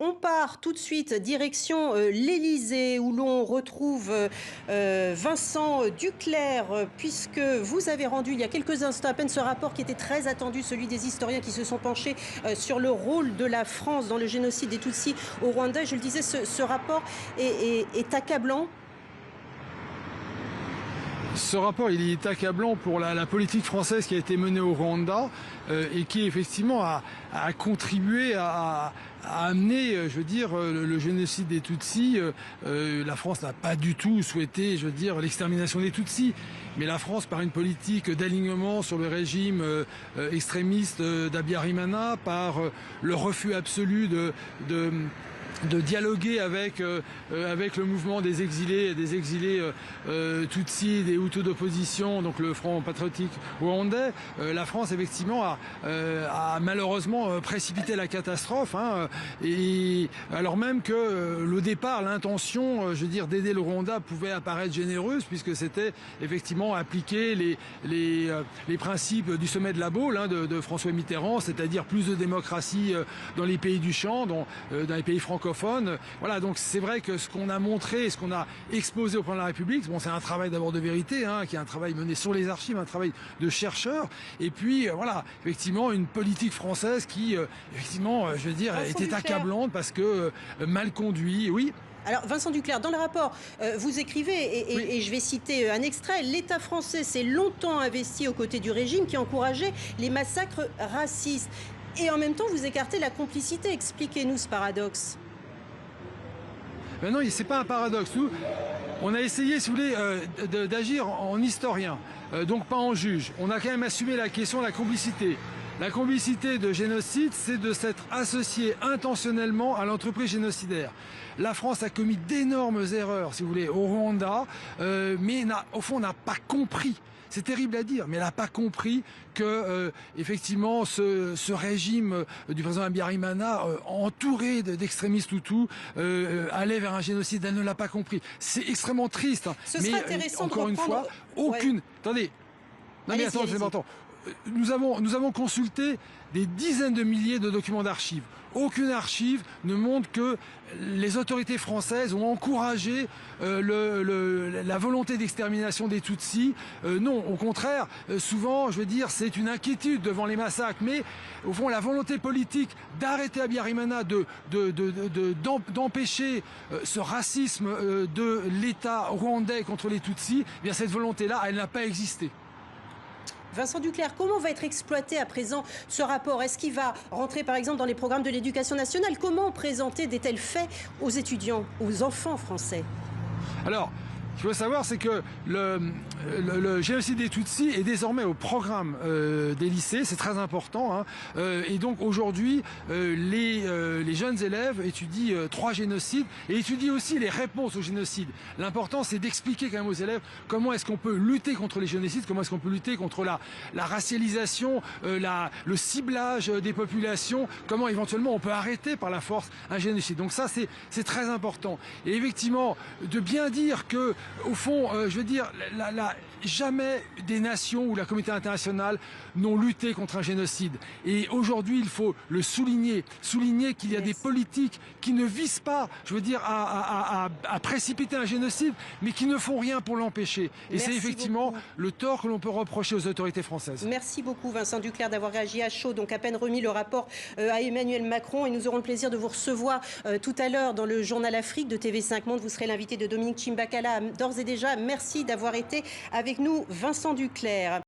On part tout de suite direction l'Élysée où l'on retrouve Vincent Duclerc, puisque vous avez rendu il y a quelques instants à peine ce rapport qui était très attendu, celui des historiens qui se sont penchés sur le rôle de la France dans le génocide des Tutsis au Rwanda. Je le disais, ce rapport est accablant. Ce rapport, il est accablant pour la politique française qui a été menée au Rwanda et qui effectivement a contribué à amener, je veux dire, le génocide des Tutsis. La France n'a pas du tout souhaité, je veux dire, l'extermination des Tutsis. Mais la France, par une politique d'alignement sur le régime extrémiste d'Abiyarimana, par le refus absolu de dialoguer avec le mouvement des exilés Tutsis, des Hutus d'opposition, donc le Front patriotique rwandais, la France effectivement a malheureusement précipité la catastrophe, et alors même que le départ, l'intention, je veux dire, d'aider le Rwanda pouvait apparaître généreuse, puisque c'était effectivement appliquer les principes du sommet de la Baule de François Mitterrand, c'est-à-dire plus de démocratie dans les pays du champ, dans les pays francophones. Voilà, donc c'est vrai que ce qu'on a montré, ce qu'on a exposé au plan de la République, bon, c'est un travail d'abord de vérité, qui est un travail mené sur les archives, un travail de chercheurs, et puis voilà, effectivement une politique française qui, effectivement, je veux dire, était accablante parce que mal conduit, oui. Alors Vincent Duclerc, dans le rapport, vous écrivez, et je vais citer un extrait, « L'État français s'est longtemps investi aux côtés du régime qui encourageait les massacres racistes ». Et en même temps, vous écartez la complicité. Expliquez-nous ce paradoxe. Ben non, c'est pas un paradoxe. Nous, on a essayé, si vous voulez, d'agir en historien, donc pas en juge. On a quand même assumé la question de la complicité. La complicité de génocide, c'est de s'être associé intentionnellement à l'entreprise génocidaire. La France a commis d'énormes erreurs, si vous voulez, au Rwanda, mais au fond, n'a pas compris. C'est terrible à dire, mais elle n'a pas compris que, effectivement, ce régime du président Abiyarimana, entouré d'extrémistes Hutus, allait vers un génocide. Elle ne l'a pas compris. C'est extrêmement triste. Ce serait intéressant encore une fois, aucune... Ouais. Attendez. Non mais attends, c'est important. Nous avons consulté des dizaines de milliers de documents d'archives. Aucune archive ne montre que les autorités françaises ont encouragé la volonté d'extermination des Tutsis. Non, au contraire, souvent, je veux dire, c'est une inquiétude devant les massacres. Mais au fond, la volonté politique d'arrêter Abiyarimana, d'empêcher ce racisme de l'État rwandais contre les Tutsis, eh bien cette volonté-là, elle n'a pas existé. Vincent Duclerc, comment va être exploité à présent ce rapport? Est-ce qu'il va rentrer par exemple dans les programmes de l'éducation nationale? Comment présenter des tels faits aux étudiants, aux enfants français? Alors, ce qu'il faut savoir, c'est que le génocide des Tutsis est désormais au programme des lycées, c'est très important. Et donc aujourd'hui, les jeunes élèves étudient 3 génocides et étudient aussi les réponses au génocide. L'important, c'est d'expliquer quand même aux élèves comment est-ce qu'on peut lutter contre les génocides, comment est-ce qu'on peut lutter contre la racialisation, le ciblage des populations, comment éventuellement on peut arrêter par la force un génocide. Donc ça, c'est très important. Et effectivement, de bien dire que au fond, je veux dire, jamais des nations ou la communauté internationale n'ont lutté contre un génocide. Et aujourd'hui, il faut le souligner qu'il y a des politiques qui ne visent pas, je veux dire, à précipiter un génocide, mais qui ne font rien pour l'empêcher. Et c'est effectivement le tort que l'on peut reprocher aux autorités françaises. Merci beaucoup Vincent Duclerc d'avoir réagi à chaud, donc à peine remis le rapport à Emmanuel Macron. Et nous aurons le plaisir de vous recevoir tout à l'heure dans le Journal Afrique de TV5 Monde. Vous serez l'invité de Dominique Chimbakala. D'ores et déjà, merci d'avoir été avec nous, Vincent Duclerc.